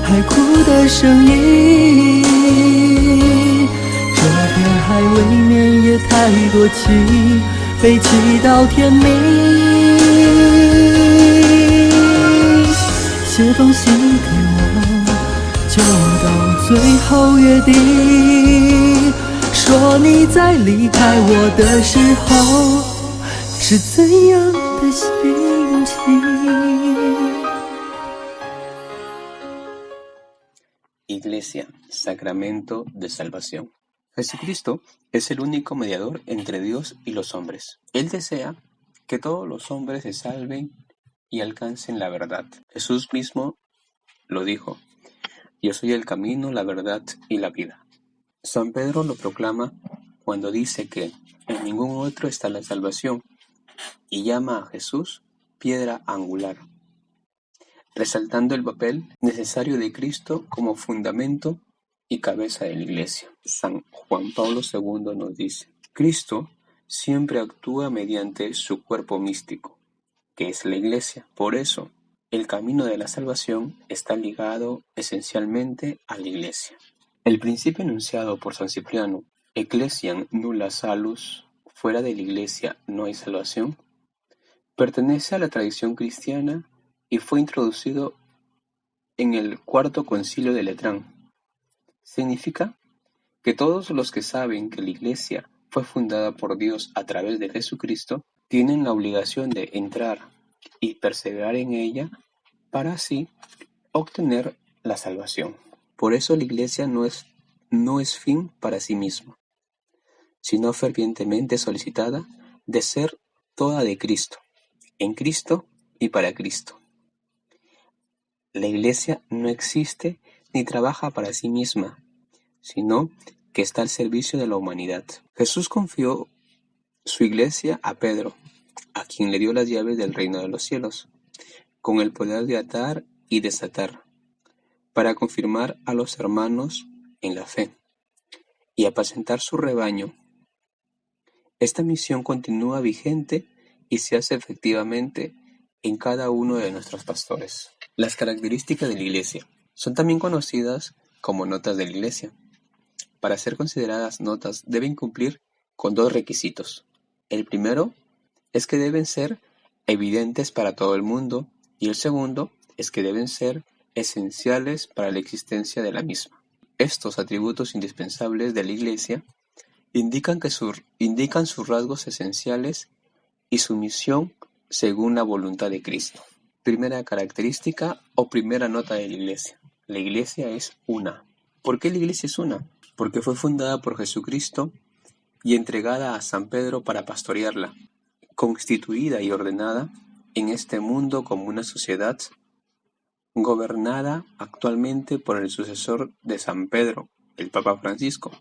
海哭的声音，这片海未免也太多情，被祈祷天明。写封信给我，就当最后约定，说你在离开我的时候是怎样的心情。Iglesia, Sacramento de Salvación. Jesucristo es el único mediador entre Dios y los hombres. Él desea que todos los hombres se salven y alcancen la verdad. Jesús mismo lo dijo: yo soy el camino, la verdad y la vida. San Pedro lo proclama cuando dice que en ningún otro está la salvación y llama a Jesús piedra angular, resaltando el papel necesario de Cristo como fundamento y cabeza de la Iglesia. San Juan Pablo II nos dice: Cristo siempre actúa mediante su cuerpo místico, que es la Iglesia. Por eso, el camino de la salvación está ligado esencialmente a la Iglesia. El principio enunciado por San Cipriano, Ecclesiam nulla salus, fuera de la Iglesia no hay salvación, pertenece a la tradición cristiana y fue introducido en el Cuarto Concilio de Letrán. Significa que todos los que saben que la Iglesia fue fundada por Dios a través de Jesucristo tienen la obligación de entrar y perseverar en ella para así obtener la salvación. Por eso la Iglesia no es fin para sí misma, sino fervientemente solicitada de ser toda de Cristo, en Cristo y para Cristo. La Iglesia no existe ni trabaja para sí misma, sino que está al servicio de la humanidad. Jesús confió su Iglesia a Pedro, a quien le dio las llaves del reino de los cielos, con el poder de atar y desatar, para confirmar a los hermanos en la fe y apacentar su rebaño. Esta misión continúa vigente y se hace efectivamente en cada uno de nuestros pastores. Las características de la Iglesia son también conocidas como notas de la Iglesia. Para ser consideradas notas deben cumplir con dos requisitos. El primero es que deben ser evidentes para todo el mundo y el segundo es que deben ser esenciales para la existencia de la misma. Estos atributos indispensables de la Iglesia indican sus rasgos esenciales y su misión según la voluntad de Cristo. Primera característica o primera nota de la Iglesia. La Iglesia es una. ¿Por qué la Iglesia es una? Porque fue fundada por Jesucristo y entregada a San Pedro para pastorearla, constituida y ordenada en este mundo como una sociedad gobernada actualmente por el sucesor de San Pedro, el Papa Francisco,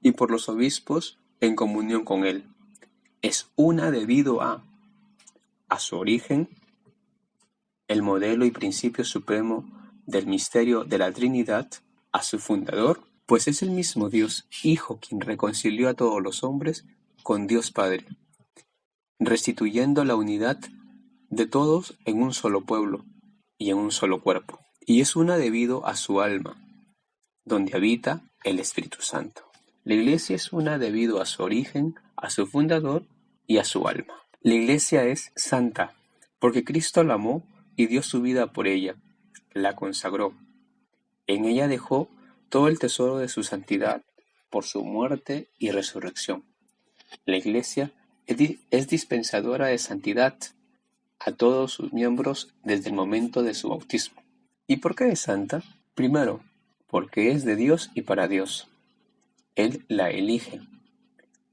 y por los obispos en comunión con él. Es una debido a su origen, el modelo y principio supremo del misterio de la Trinidad, a su fundador, pues es el mismo Dios Hijo quien reconcilió a todos los hombres con Dios Padre, restituyendo la unidad de todos en un solo pueblo y en un solo cuerpo. Y es una debido a su alma, donde habita el Espíritu Santo. La Iglesia es una debido a su origen, a su fundador y a su alma. La Iglesia es santa, porque Cristo la amó y dio su vida por ella, la consagró. En ella dejó todo el tesoro de su santidad por su muerte y resurrección. La Iglesia es dispensadora de santidad a todos sus miembros desde el momento de su bautismo. ¿Y por qué es santa? Primero, porque es de Dios y para Dios. Él la elige,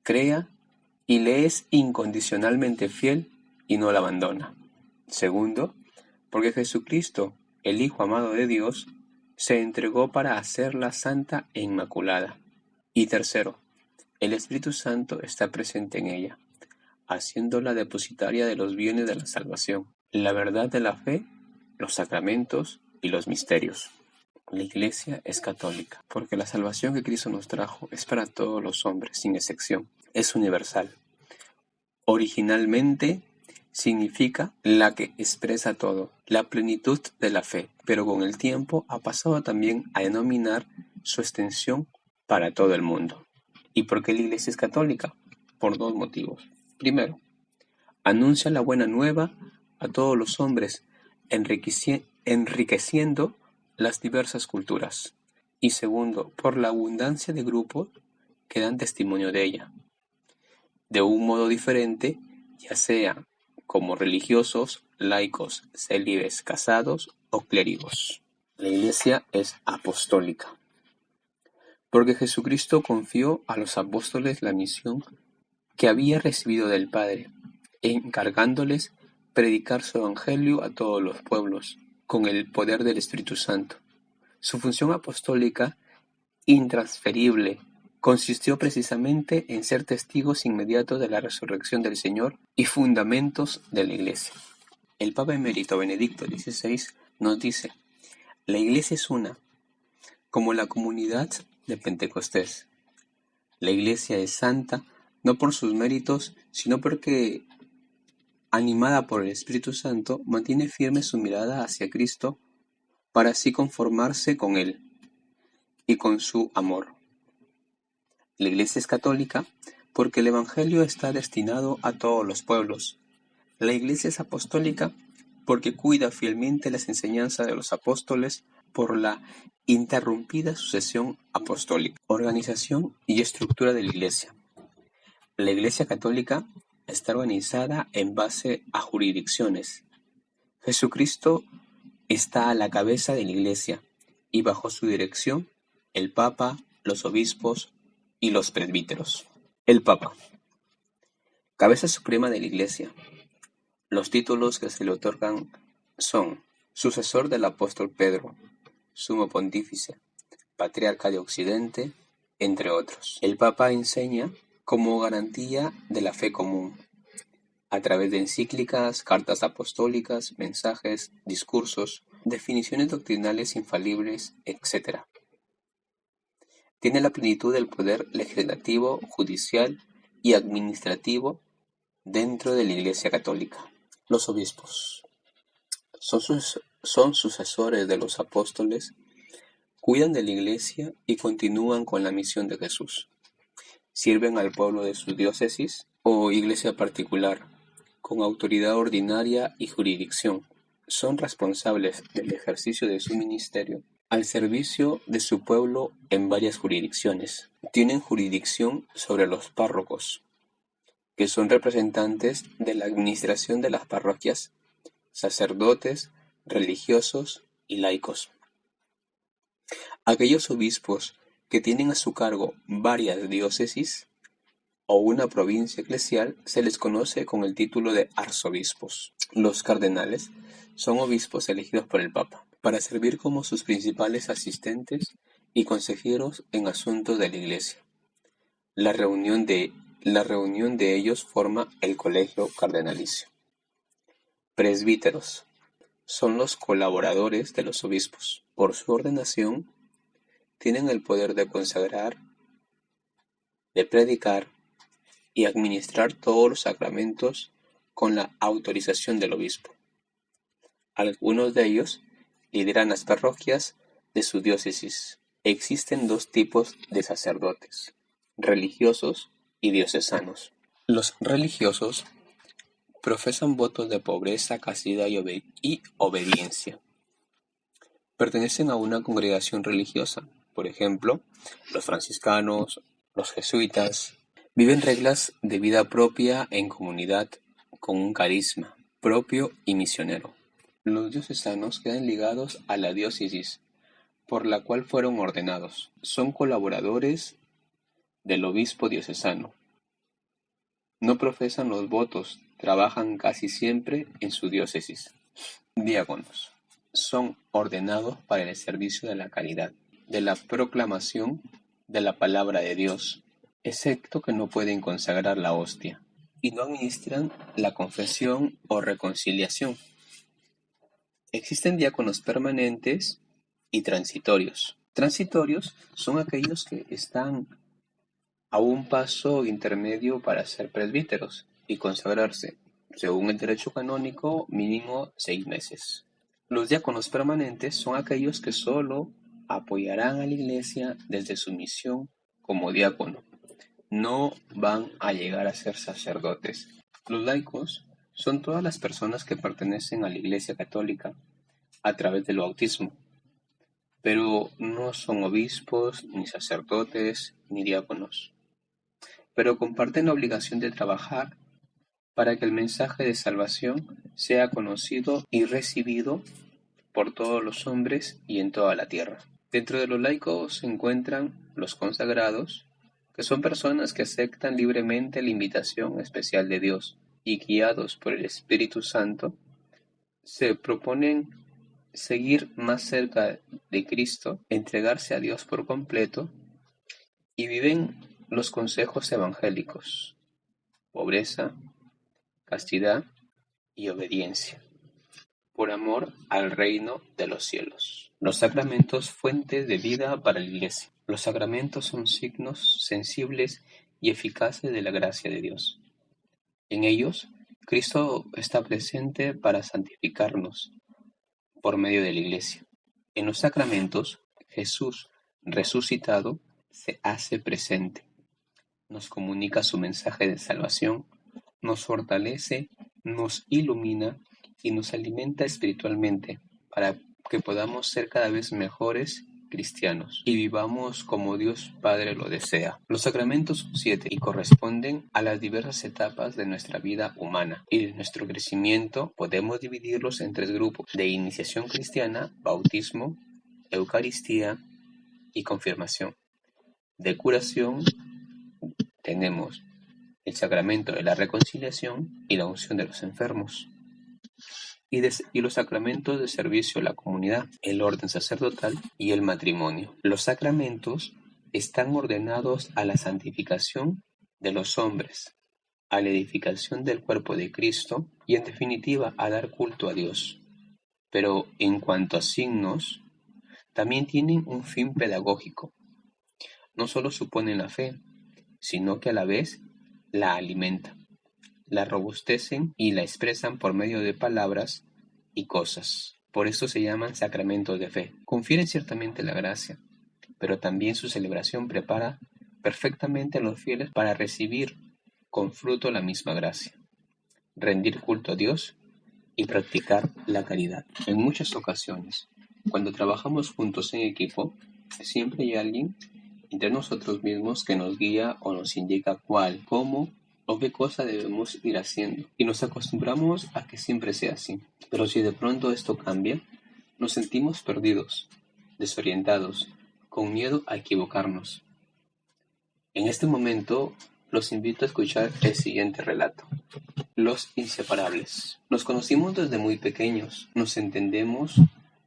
crea y le es incondicionalmente fiel y no la abandona. Segundo, porque Jesucristo, el Hijo amado de Dios, se entregó para hacerla santa e inmaculada. Y tercero, el Espíritu Santo está presente en ella, haciéndola depositaria de los bienes de la salvación, la verdad de la fe, los sacramentos y los misterios. La Iglesia es católica, porque la salvación que Cristo nos trajo es para todos los hombres, sin excepción. Es universal. Originalmente significa la que expresa todo, la plenitud de la fe, pero con el tiempo ha pasado también a denominar su extensión para todo el mundo. ¿Y por qué la Iglesia es católica? Por dos motivos. Primero, anuncia la buena nueva a todos los hombres, enriqueciendo las diversas culturas. Y segundo, por la abundancia de grupos que dan testimonio de ella, de un modo diferente, ya sea como religiosos, laicos, célibes, casados o clérigos. La Iglesia es apostólica, porque Jesucristo confió a los apóstoles la misión que había recibido del Padre, encargándoles predicar su evangelio a todos los pueblos, con el poder del Espíritu Santo. Su función apostólica, intransferible, consistió precisamente en ser testigos inmediatos de la resurrección del Señor y fundamentos de la Iglesia. El Papa Emérito Benedicto XVI nos dice: la Iglesia es una, como la comunidad de Pentecostés. La Iglesia es santa no por sus méritos, sino porque, animada por el Espíritu Santo, mantiene firme su mirada hacia Cristo para así conformarse con Él y con su amor. La Iglesia es católica porque el Evangelio está destinado a todos los pueblos. La Iglesia es apostólica porque cuida fielmente las enseñanzas de los apóstoles por la interrumpida sucesión apostólica. Organización y estructura de la Iglesia. La Iglesia católica está organizada en base a jurisdicciones. Jesucristo está a la cabeza de la Iglesia y bajo su dirección el Papa, los obispos y los presbíteros. El Papa, cabeza suprema de la Iglesia. Los títulos que se le otorgan son sucesor del apóstol Pedro, sumo pontífice, patriarca de Occidente, entre otros. El Papa enseña como garantía de la fe común, a través de encíclicas, cartas apostólicas, mensajes, discursos, definiciones doctrinales infalibles, etc. Tiene la plenitud del poder legislativo, judicial y administrativo dentro de la Iglesia católica. Los obispos son sucesores de los apóstoles, cuidan de la Iglesia y continúan con la misión de Jesús. Sirven al pueblo de su diócesis o iglesia particular, con autoridad ordinaria y jurisdicción. Son responsables del ejercicio de su ministerio al servicio de su pueblo en varias jurisdicciones. Tienen jurisdicción sobre los párrocos, que son representantes de la administración de las parroquias, sacerdotes, religiosos y laicos. Aquellos obispos que tienen a su cargo varias diócesis o una provincia eclesial se les conoce con el título de arzobispos. Los cardenales son obispos elegidos por el Papa para servir como sus principales asistentes y consejeros en asuntos de la Iglesia. La reunión de ellos forma el colegio cardenalicio. Presbíteros son los colaboradores de los obispos. Por su ordenación, tienen el poder de consagrar, de predicar y administrar todos los sacramentos con la autorización del obispo. Algunos de ellos lideran las parroquias de su diócesis. Existen dos tipos de sacerdotes: religiosos y diocesanos. Los religiosos profesan votos de pobreza, castidad y obediencia. Pertenecen a una congregación religiosa, por ejemplo, los franciscanos, los jesuitas. Viven reglas de vida propia en comunidad con un carisma propio y misionero. Los diocesanos quedan ligados a la diócesis por la cual fueron ordenados. Son colaboradores del obispo diocesano. No profesan los votos, trabajan casi siempre en su diócesis. Diáconos son ordenados para el servicio de la caridad, de la proclamación de la palabra de Dios, excepto que no pueden consagrar la hostia, y no administran la confesión o reconciliación. Existen diáconos permanentes y transitorios. Transitorios son aquellos que están a un paso intermedio para ser presbíteros y consagrarse. según el derecho canónico, mínimo 6 meses. Los diáconos permanentes son aquellos que solo apoyarán a la Iglesia desde su misión como diácono. No van a llegar a ser sacerdotes. Los laicos son todas las personas que pertenecen a la Iglesia Católica a través del bautismo, pero no son obispos, ni sacerdotes, ni diáconos. Pero comparten la obligación de trabajar para que el mensaje de salvación sea conocido y recibido por todos los hombres y en toda la tierra. Dentro de los laicos se encuentran los consagrados, que son personas que aceptan libremente la invitación especial de Dios y guiados por el Espíritu Santo, se proponen seguir más cerca de Cristo, entregarse a Dios por completo y viven los consejos evangélicos: pobreza, castidad y obediencia, por amor al reino de los cielos. Los sacramentos, fuentes de vida para la Iglesia. Los sacramentos son signos sensibles y eficaces de la gracia de Dios. En ellos, Cristo está presente para santificarnos por medio de la Iglesia. En los sacramentos, Jesús resucitado se hace presente, nos comunica su mensaje de salvación, nos fortalece, nos ilumina y nos alimenta espiritualmente para que podamos ser cada vez mejores cristianos y vivamos como Dios Padre lo desea. Los sacramentos son 7 y corresponden a las diversas etapas de nuestra vida humana y de nuestro crecimiento. Podemos dividirlos en 3 grupos: de iniciación cristiana, bautismo, Eucaristía y confirmación. De curación tenemos el sacramento de la reconciliación y la unción de los enfermos, y los sacramentos de servicio a la comunidad, el orden sacerdotal y el matrimonio. Los sacramentos están ordenados a la santificación de los hombres, a la edificación del cuerpo de Cristo y, en definitiva, a dar culto a Dios. Pero en cuanto a signos, también tienen un fin pedagógico. No solo suponen la fe, sino que a la vez la alimentan, la robustecen y la expresan por medio de palabras y cosas. Por esto se llaman sacramentos de fe. Confieren ciertamente la gracia, pero también su celebración prepara perfectamente a los fieles para recibir con fruto la misma gracia, rendir culto a Dios y practicar la caridad. En muchas ocasiones, cuando trabajamos juntos en equipo, siempre hay alguien entre nosotros mismos que nos guía o nos indica cuál, cómo o qué cosa debemos ir haciendo. Y nos acostumbramos a que siempre sea así. Pero si de pronto esto cambia, nos sentimos perdidos, desorientados, con miedo a equivocarnos. En este momento, los invito a escuchar el siguiente relato. Los inseparables. Nos conocimos desde muy pequeños, nos entendemos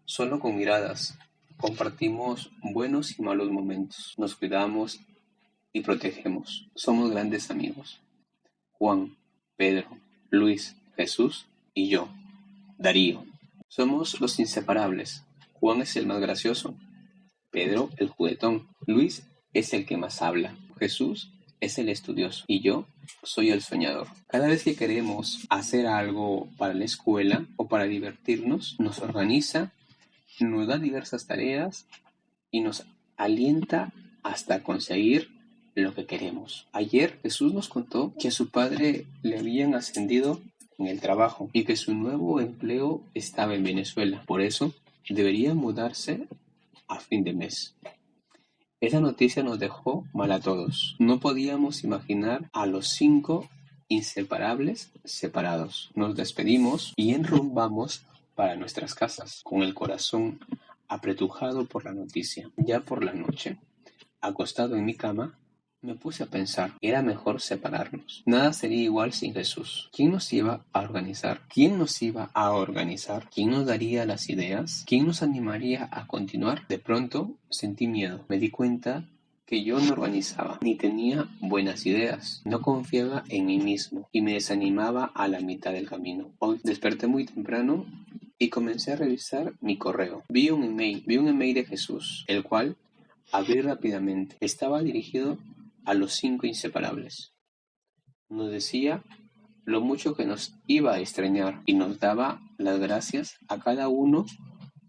solo con miradas, compartimos buenos y malos momentos, nos cuidamos y protegemos, somos grandes amigos. Juan, Pedro, Luis, Jesús y yo, Darío. Somos los inseparables. Juan es el más gracioso, Pedro el juguetón, Luis es el que más habla, Jesús es el estudioso y yo soy el soñador. Cada vez que queremos hacer algo para la escuela o para divertirnos, nos organiza, nos da diversas tareas y nos alienta hasta conseguir lo que queremos. Ayer Jesús nos contó que a su padre le habían ascendido en el trabajo y que su nuevo empleo estaba en Venezuela. Por eso debería mudarse a fin de mes. Esa noticia nos dejó mal a todos. No podíamos imaginar a los 5 inseparables separados. Nos despedimos y enrumbamos para nuestras casas, con el corazón apretujado por la noticia. Ya por la noche, acostado en mi cama, me puse a pensar, era mejor separarnos. Nada sería igual sin Jesús. ¿Quién nos iba a organizar? ¿Quién nos iba a organizar? ¿Quién nos daría las ideas? ¿Quién nos animaría a continuar? De pronto sentí miedo. Me di cuenta que yo no organizaba, ni tenía buenas ideas. No confiaba en mí mismo y me desanimaba a la mitad del camino. Hoy desperté muy temprano y comencé a revisar mi correo. Vi un email de Jesús, el cual abrí rápidamente. Estaba dirigido a los 5 inseparables. Nos decía lo mucho que nos iba a extrañar y nos daba las gracias a cada uno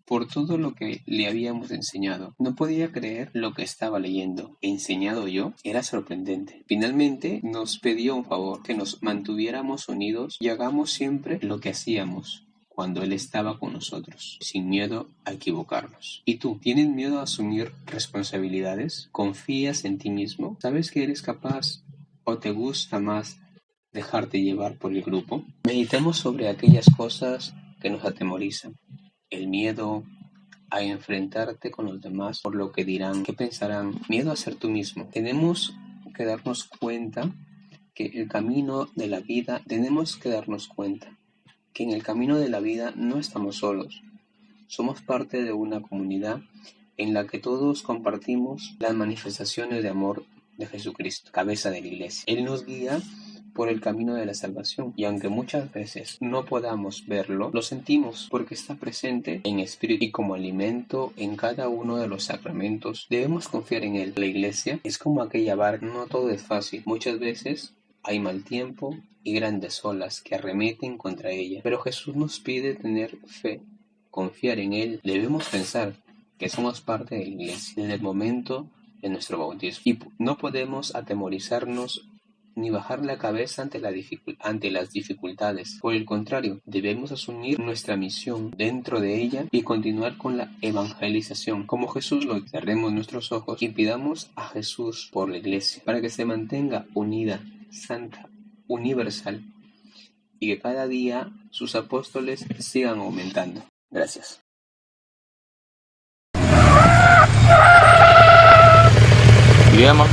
por todo lo que le habíamos enseñado. No podía creer lo que estaba leyendo. ¿Enseñado yo? Era sorprendente. Finalmente nos pidió un favor, que nos mantuviéramos unidos y hagamos siempre lo que hacíamos cuando Él estaba con nosotros, sin miedo a equivocarnos. ¿Y tú? ¿Tienes miedo a asumir responsabilidades? ¿Confías en ti mismo? ¿Sabes que eres capaz o te gusta más dejarte llevar por el grupo? Meditemos sobre aquellas cosas que nos atemorizan. El miedo a enfrentarte con los demás por lo que dirán, qué pensarán, miedo a ser tú mismo. Tenemos que darnos cuenta que en el camino de la vida no estamos solos. Somos parte de una comunidad en la que todos compartimos las manifestaciones de amor de Jesucristo, cabeza de la Iglesia. Él nos guía por el camino de la salvación, y aunque muchas veces no podamos verlo, lo sentimos porque está presente en espíritu y como alimento en cada uno de los sacramentos. Debemos confiar en Él. La Iglesia es como aquella barca, no todo es fácil. Muchas veces hay mal tiempo y grandes olas que arremeten contra ella, pero Jesús nos pide tener fe, confiar en Él. Debemos pensar que somos parte de la Iglesia desde el momento de nuestro bautismo y no podemos atemorizarnos ni bajar la cabeza ante las dificultades. Por el contrario, debemos asumir nuestra misión dentro de ella y continuar con la evangelización. Como Jesús lo cerremos nuestros ojos y pidamos a Jesús por la Iglesia, para que se mantenga unida, santa, universal, y que cada día sus apóstoles sigan aumentando. Gracias. Vivamos